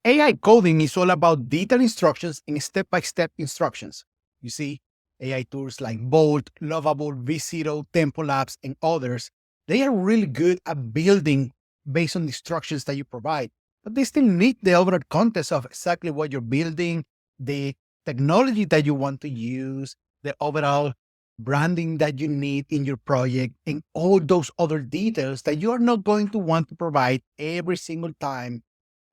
AI coding is all about detailed instructions and step-by-step instructions. You see, AI tools like Bolt, Lovable, V0, Tempo Labs, and others, they are really good at building based on the instructions that you provide, but they still need the overall context of exactly what you're building, the technology that you want to use, the overall branding that you need in your project, and all those other details that you are not going to want to provide every single time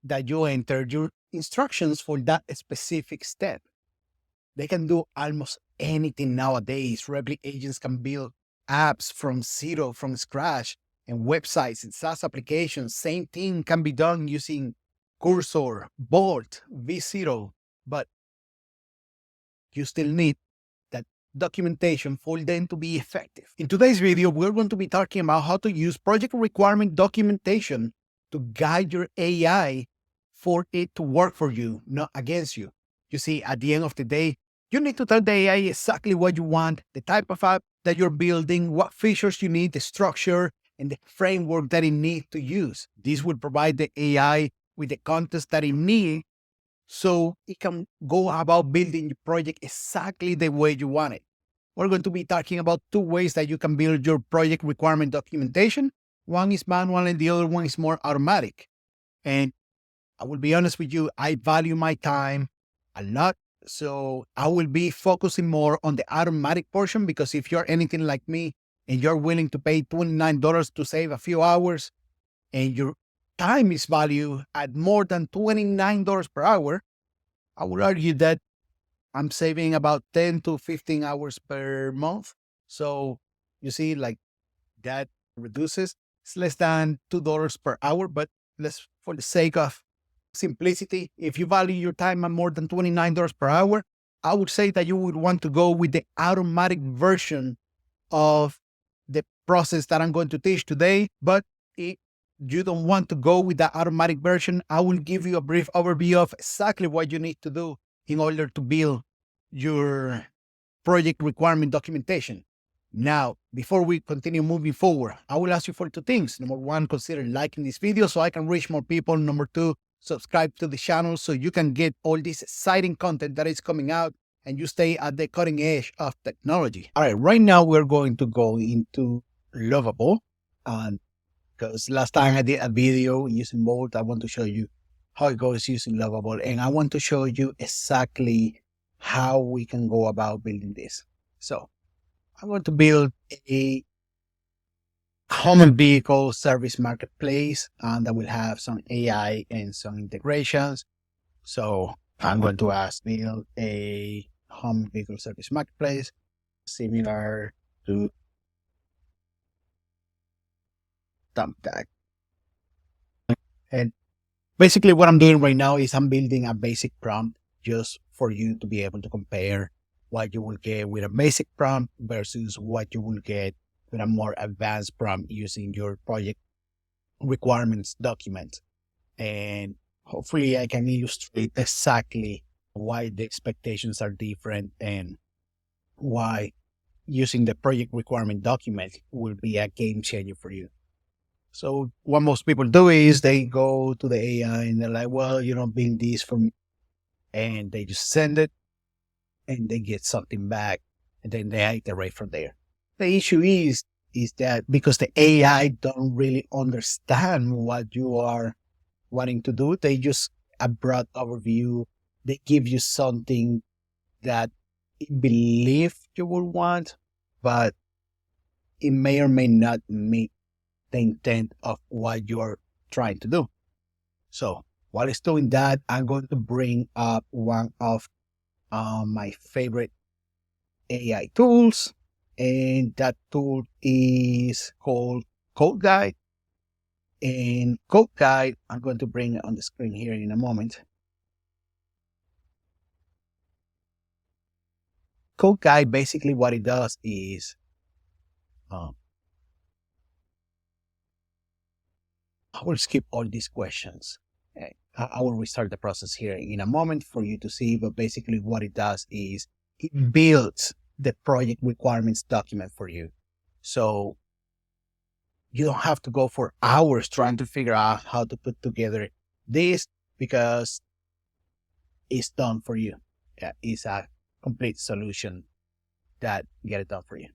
that you enter your instructions for that specific step. They can do almost anything nowadays. Replit agents can build apps from zero, from scratch, and websites and SaaS applications. Same thing can be done using Cursor, Bolt, V0, but you still need that documentation for them to be effective. In today's video, we're going to be talking about how to use project requirement documentation to guide your AI for it to work for you, not against you. You see, at the end of the day, you need to tell the AI exactly what you want, the type of app that you're building, what features you need, the structure, and the framework that it needs to use. This will provide the AI with the context that it needs so it can go about building your project exactly the way you want it. We're going to be talking about two ways that you can build your project requirement documentation. One is manual and the other one is more automatic. And I will be honest with you, I value my time a lot. So I will be focusing more on the automatic portion, because if you're anything like me and you're willing to pay $29 to save a few hours and your time is valued at more than $29 per hour, I would argue that I'm saving about 10 to 15 hours per month. So you see, like, that reduces. It's less than $2 per hour, but let's, for the sake of simplicity, if you value your time at more than $29 per hour, I would say that you would want to go with the automatic version of the process that I'm going to teach today. But if you don't want to go with the automatic version, I will give you a brief overview of exactly what you need to do in order to build your project requirement documentation. Now, before we continue moving forward, I will ask you for two things. Number one, consider liking this video so I can reach more people. Number two, subscribe to the channel so you can get all this exciting content that is coming out and you stay at the cutting edge of technology. All right, right now we're going to go into Lovable. And because last time I did a video using Bolt, I want to show you how it goes using Lovable. And I want to show you exactly how we can go about building this. So I want to build a common vehicle service marketplace, and that will have some AI and some integrations. So I'm going to ask build a home vehicle service marketplace similar to Thumbtack. And basically what I'm doing right now is I'm building a basic prompt just for you to be able to compare what you will get with a basic prompt versus what you will get with a more advanced prompt using your project requirements document. And hopefully I can illustrate exactly why the expectations are different and why using the project requirement document will be a game changer for you. So what most people do is they go to the AI and they're like, well, build this for me. And they just send it and they get something back, and then they iterate from there. The issue is that because the AI don't really understand what you are wanting to do, they just a broad overview. They give you something that it believe you will want, but it may or may not meet the intent of what you are trying to do. So while it's doing that, I'm going to bring up one of my favorite AI tools, and that tool is called CodeGuide. And CodeGuide, I'm going to bring it on the screen here in a moment. CodeGuide, basically what it does is I will skip all these questions. I will restart the process here in a moment for you to see, but basically what it does is it builds the project requirements document for you. So you don't have to go for hours trying to figure out how to put together this. because it's done for you. Yeah, it's a complete solution that get it done for you.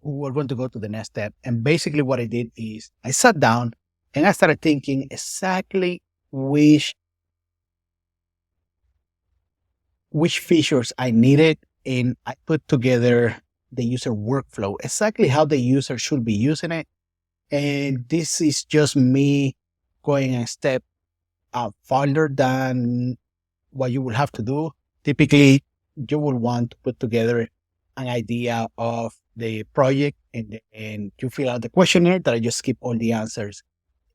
We're going to go to the next step. And basically what I did is I sat down and I started thinking exactly which features I needed. And I put together the user workflow, exactly how the user should be using it. And this is just me going a step farther than what you will have to do. Typically, you will want to put together an idea of the project and you fill out the questionnaire that I just skip all the answers.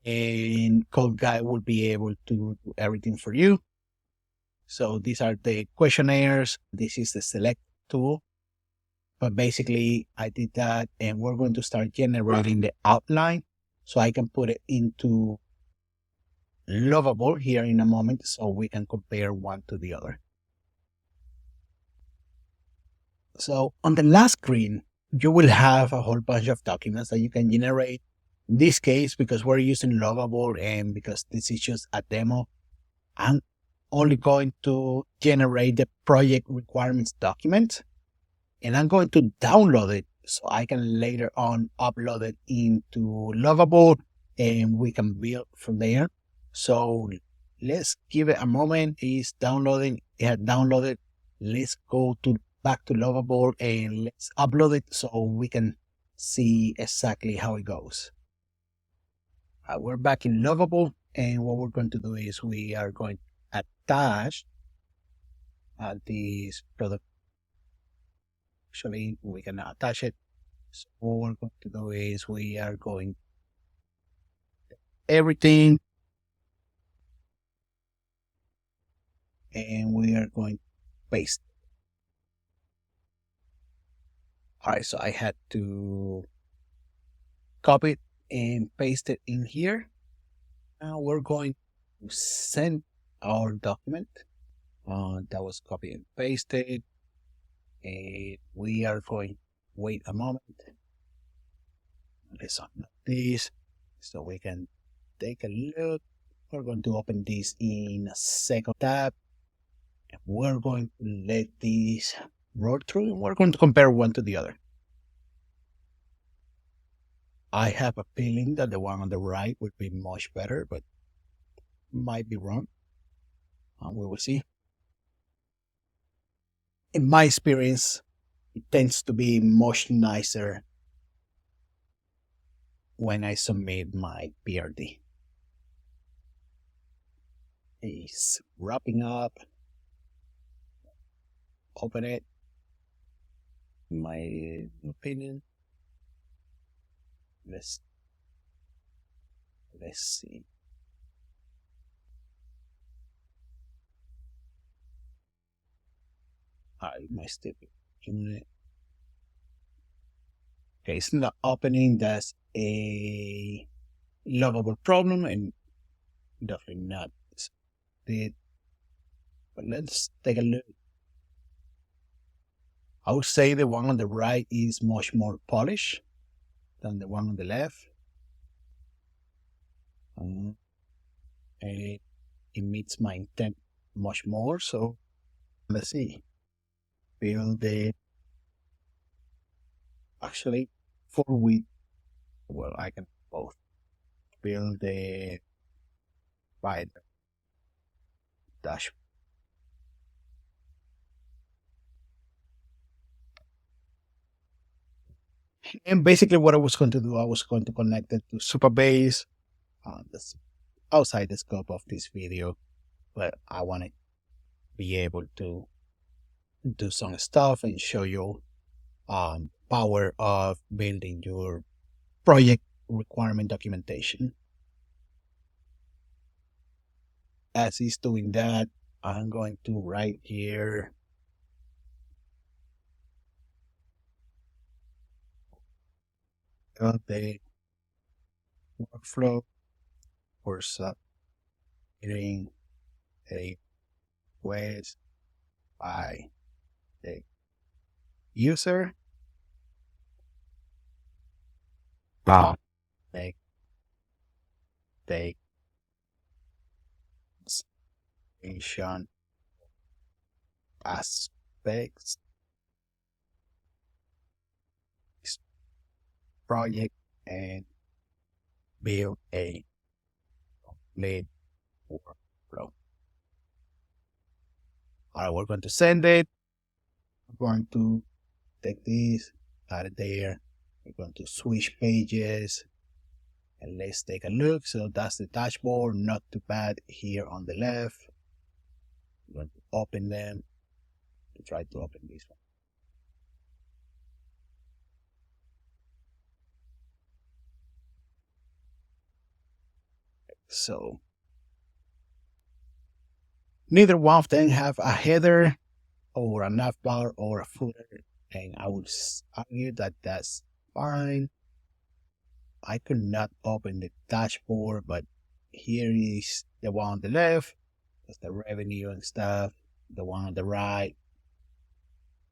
And CodeGuide will be able to do everything for you. So these are the questionnaires. This is the select tool. But basically, I did that and we're going to start generating the outline so I can put it into Lovable here in a moment so we can compare one to the other. So on the last screen, you will have a whole bunch of documents that you can generate. In this case, because we're using Lovable and because this is just a demo, I'm only going to generate the project requirements document and I'm going to download it so I can later on upload it into Lovable and we can build from there. So let's give it a moment. It's downloading. It had downloaded. Let's go back to Lovable and let's upload it so we can see exactly how it goes. We're back in Lovable and what we're going to do is we are going to attach this product. Actually, we can attach it. So what we're going to do is we are going everything and we are going to paste. All right, so I had to copy it and paste it in here. Now we're going to send our document. That was copied and pasted. And we are going to wait a moment. Let's unlock this so we can take a look. We're going to open this in a second tab. And we're going to let this roll through and we're going to compare one to the other. I have a feeling that the one on the right would be much better, but might be wrong. We will see. In my experience, it tends to be much nicer when I submit my PRD. It's wrapping up. Open it. In my opinion, let's see. I might still be doing it. Okay, it's not opening. That's a Lovable problem and definitely not it. But let's take a look. I would say the one on the right is much more polished than the one on the left. It meets my intent much more. So let's see. Build the actually for we well I can both build the by dash. And basically what I was going to do, I was going to connect it to Supabase. That's outside the scope of this video, but I want to be able to do some stuff and show you power of building your project requirement documentation. As he's doing that, I'm going to write here the workflow for submitting a request by the user. Make the Creation aspects this project and build a complete workflow. All right, we're going to send it. We're going to take this, add it there. We're going to switch pages and let's take a look. So that's the dashboard, not too bad here on the left. I'm going to open them to try to open this one. So neither one of them have a header or a navbar or a footer, and I would argue that that's fine. I could not open the dashboard, but here is the one on the left. That's the revenue and stuff. The one on the right,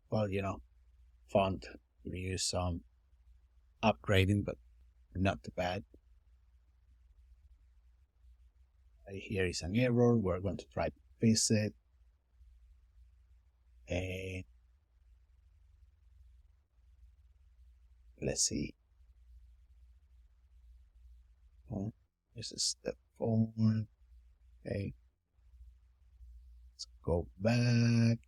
well, font. We use some upgrading, but not too bad. Here is an error. We're going to try to fix it. And let's see. This is the phone. Okay. Let's go back.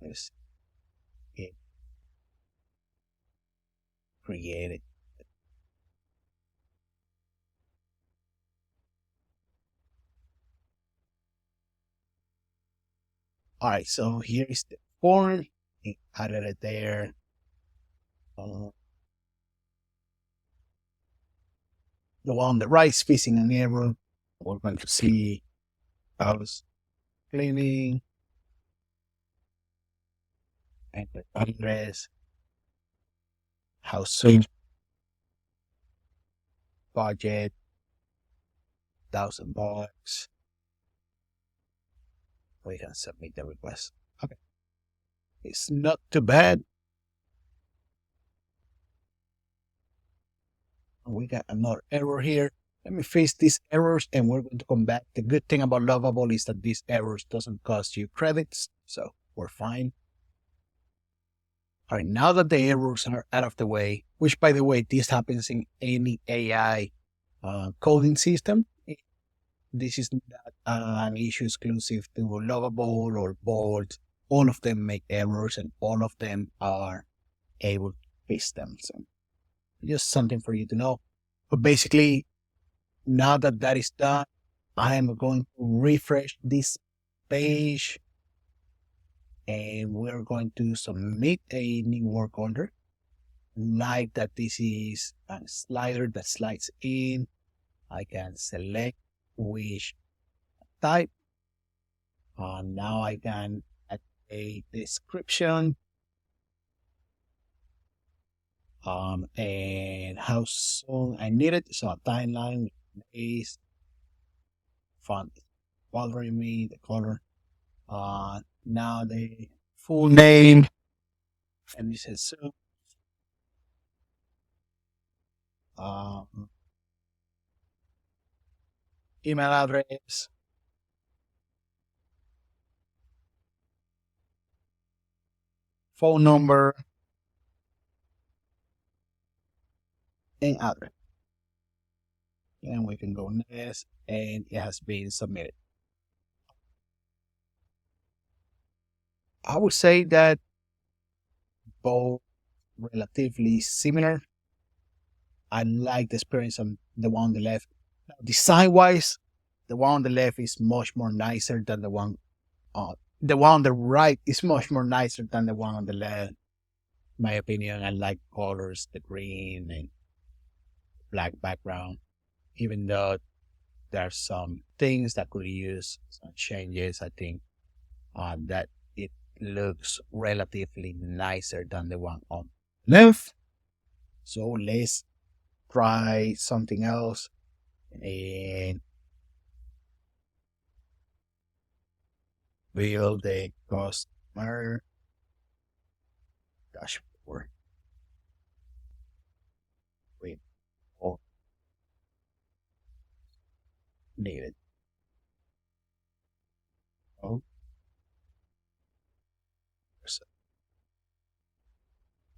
Let's get created. All right, so here is the form. I added it there. The one on the right is facing an error. We're going to see house cleaning and the address, house soon, budget, $1,000. We can submit the request. Okay, it's not too bad. We got another error here. Let me fix these errors and we're going to come back. The good thing about Lovable is that these errors doesn't cost you credits, so we're fine. All right, now that the errors are out of the way, which by the way, this happens in any AI coding system. This is not an issue exclusive to Lovable or Bolt. All of them make errors and all of them are able to fix them. So just something for you to know. But basically, now that that is done, I am going to refresh this page and we're going to submit a new work order. Like that this is a slider that slides in. I can select which type. Now I can add a description. And how soon I need it. So a timeline, days, font bothering me, the color. Now the full name, and this is so. Email address, phone number, and address. And we can go next, and it has been submitted. I would say that both relatively similar. I like the experience on the one on the left. Design-wise, the one on the left is much more nicer than the one on the right is much more nicer than the one on the left. In my opinion, I like colors, the green and black background. Even though there are some things that could use some changes, I think that it looks relatively nicer than the one on left. So let's try something else and build the customer dashboard with all needed. Oh,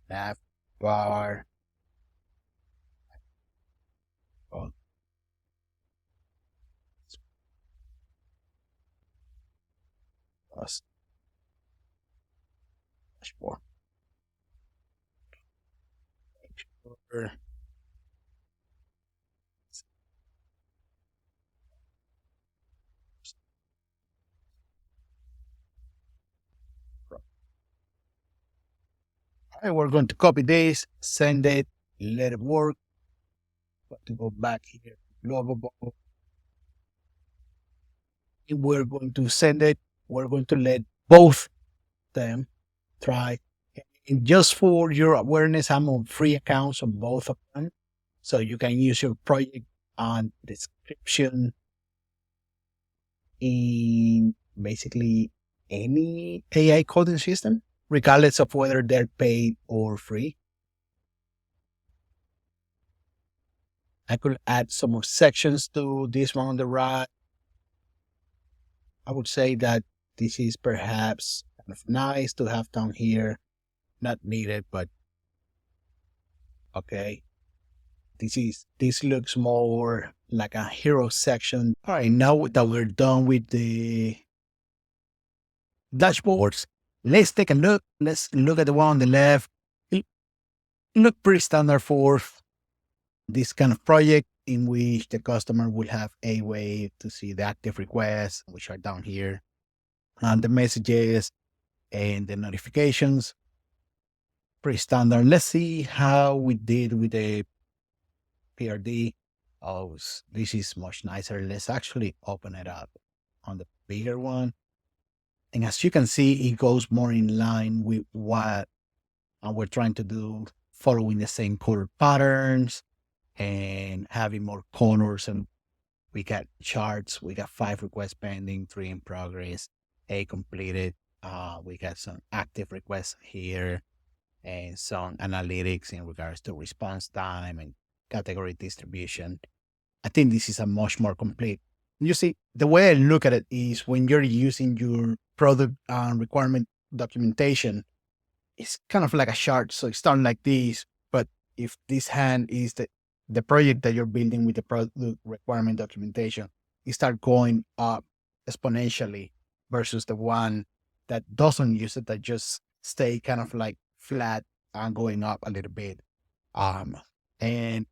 nav bar. Oh, plus dashboard. Sure. All right, we're going to copy this, send it, let it work. Got to go back here. Lovable. We're going to send it. We're going to let both them try. And just for your awareness, I'm on free accounts on both of them. So you can use your project on description in basically any AI coding system, regardless of whether they're paid or free. I could add some more sections to this one on the right. I would say that this is perhaps kind of nice to have down here. Not needed, but okay. This looks more like a hero section. All right, now that we're done with the dashboards, let's take a look. Let's look at the one on the left. It look pretty standard for this kind of project in which the customer will have a way to see the active requests, which are down here, and the messages and the notifications. Pretty standard. Let's see how we did with the PRD. Oh, this is much nicer. Let's actually open it up on the bigger one. And as you can see, it goes more in line with what we're trying to do, following the same color patterns and having more corners. And we got charts. We got 5 requests pending, 3 in progress, 8 completed. We got some active requests here and some analytics in regards to response time and category distribution. I think this is a much more complete. You see, the way I look at it is when you're using your product requirement documentation, it's kind of like a chart. So it's done like this, but if this hand is the project that you're building with the product requirement documentation, it start going up exponentially versus the one that doesn't use it, that just stay kind of like flat and going up a little bit. And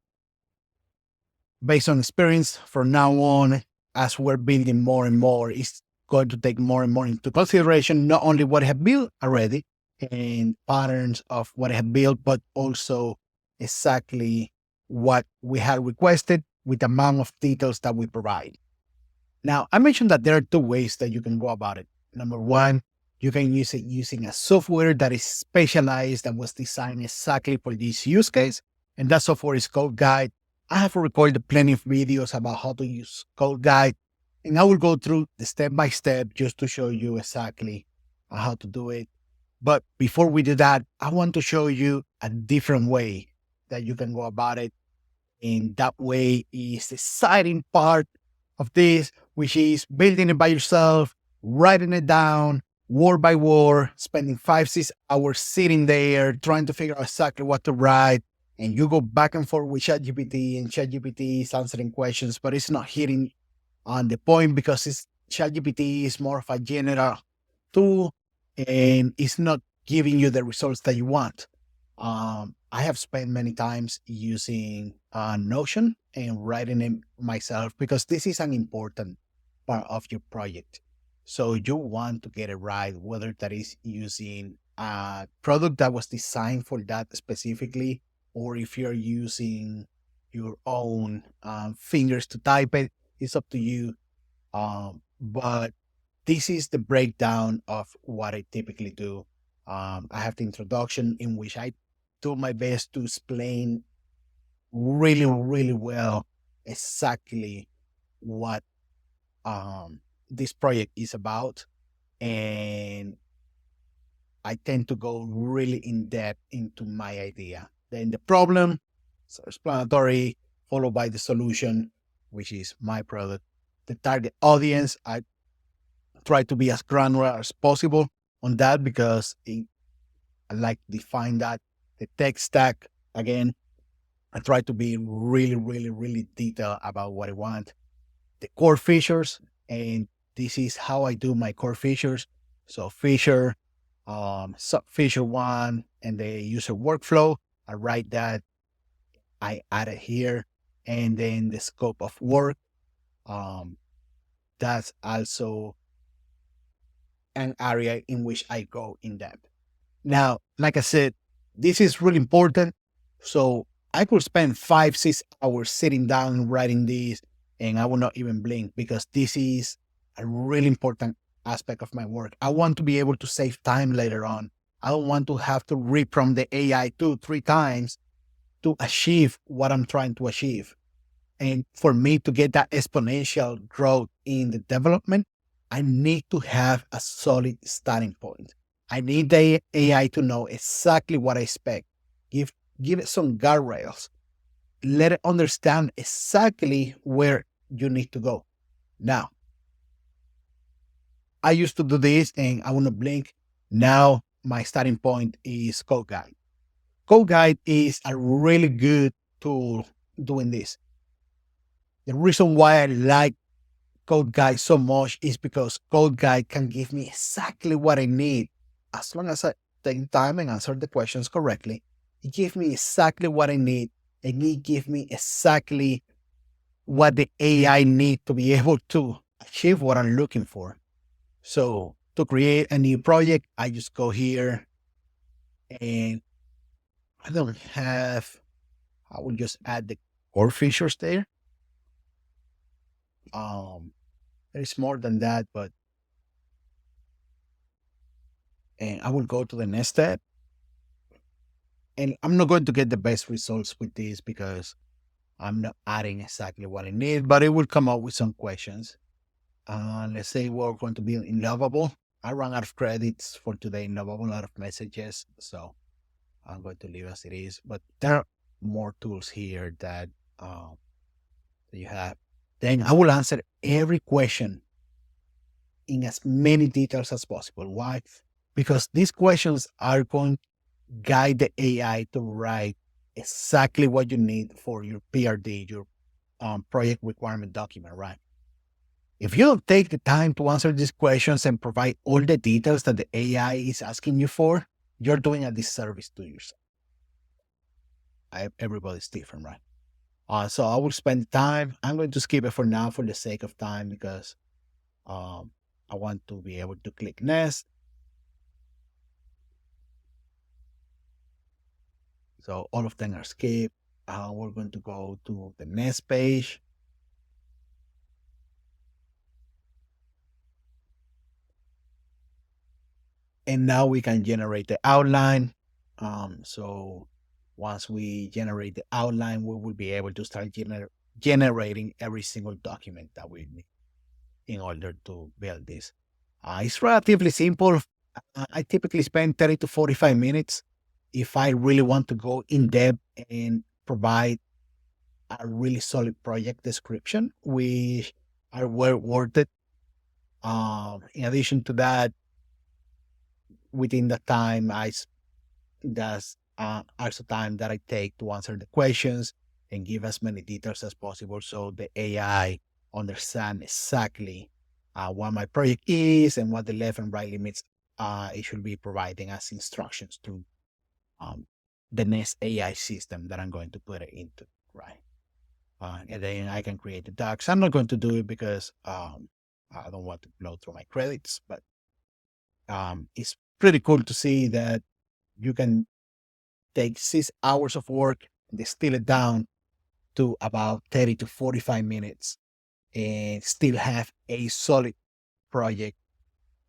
based on experience, from now on, as we're building more and more, it's going to take more and more into consideration not only what I have built already and patterns of what I have built, but also exactly what we had requested with the amount of details that we provide. Now, I mentioned that there are 2 ways that you can go about it. Number one, you can use it using a software that is specialized and was designed exactly for this use case. And that software is CodeGuide. I have recorded plenty of videos about how to use CodeGuide, and I will go through the step by step just to show you exactly how to do it. But before we do that, I want to show you a different way that you can go about it. And that way is the exciting part of this, which is building it by yourself, writing it down, word by word, spending 5-6 hours sitting there trying to figure out exactly what to write. And you go back and forth with ChatGPT, and ChatGPT is answering questions, but it's not hitting on the point because ChatGPT is more of a general tool and it's not giving you the results that you want. I have spent many times using Notion and writing it myself because this is an important part of your project. So you want to get it right, whether that is using a product that was designed for that specifically, or if you're using your own fingers to type it, it's up to you. But this is the breakdown of what I typically do. I have the introduction in which I do my best to explain really, really well exactly what this project is about. And I tend to go really in depth into my idea. Then the problem, self-explanatory, followed by the solution, which is my product. the target audience. I try to be as granular as possible on that because I like to define that. The tech stack, again, I try to be really, really, really detailed about what I want. The core features, and this is how I do my core features. So feature, sub feature one, and the user workflow. I write that, I add it here, and then the scope of work. Um, that's also an area in which I go in depth. Now, like I said, this is really important. So I could spend 5, 6 hours sitting down and writing this, and I will not even blink because this is a really important aspect of my work. I want to be able to save time later on. I don't want to have to reprompt the AI 2, 3 times to achieve what I'm trying to achieve. And for me to get that exponential growth in the development, I need to have a solid starting point. I need the AI to know exactly what I expect. Give it some guardrails. Let it understand exactly where you need to go. Now, I used to do this and I want to blink. Now, my starting point is CodeGuide. CodeGuide is a really good tool doing this. The reason why I like CodeGuide so much is because CodeGuide can give me exactly what I need. As long as I take time and answer the questions correctly, it gives me exactly what I need, and it gives me exactly what the AI need to be able to achieve what I'm looking for. So to create a new project, I just go here and I don't have, I will just add the core features there. There's more than that, but and I will go to the next step. And I'm not going to get the best results with this because I'm not adding exactly what I need, but it will come up with some questions. Let's say we're going to be in Lovable. I ran out of credits for today in Lovable, a lot of messages. So I'm going to leave as it is. But there are more tools here that you have. Then I will answer every question in as many details as possible. Why? Because these questions are going to guide the AI to write exactly what you need for your PRD, your project requirement document, right? If you don't take the time to answer these questions and provide all the details that the AI is asking you for, you're doing a disservice to yourself. Everybody's different, right? So I will spend time. I'm going to skip it for now for the sake of time because I want to be able to click next. So all of them are skipped. We're going to go to the next page. And now we can generate the outline. So once we generate the outline, we will be able to start generating every single document that we need in order to build this. It's relatively simple. I typically spend 30 to 45 minutes if I really want to go in depth and provide a really solid project description, which are well worth it. In addition to that, within the time that's also time that I take to answer the questions and give as many details as possible so the AI understand exactly what my project is and what the left and right limits it should be providing as instructions to the next AI system that I'm going to put it into, right? And then I can create the docs. I'm not going to do it because I don't want to blow through my credits, but it's pretty cool to see that you can take 6 hours of work, distill it down to about 30 to 45 minutes and still have a solid project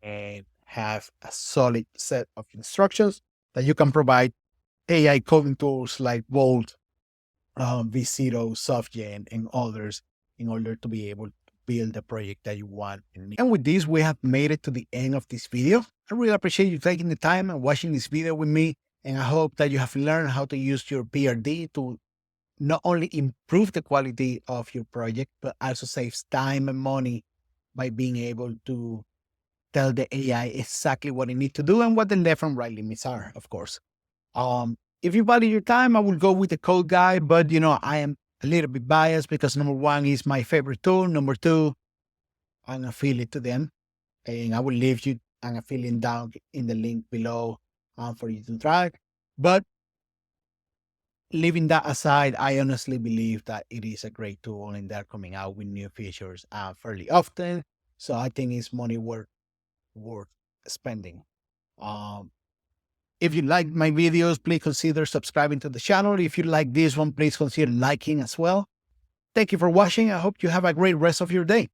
and have a solid set of instructions that you can provide AI coding tools like Bolt, V0, SoftGen, and others in order to be able to build the project that you want and need. And with this, we have made it to the end of this video. I really appreciate you taking the time and watching this video with me. And I hope that you have learned how to use your PRD to not only improve the quality of your project, but also saves time and money by being able to tell the AI exactly what it needs to do and what the left and right limits are, of course. If you value your time, I will go with the CodeGuide, but I am a little bit biased because number one is my favorite tool. Number two, I'm affiliate to them, and I will leave you an affiliate down in the link below for you to try. But leaving that aside, I honestly believe that it is a great tool and they're coming out with new features fairly often. So I think it's money worth spending. Um, if you like my videos, please consider subscribing to the channel. If you like this one, please consider liking as well. Thank you for watching. I hope you have a great rest of your day.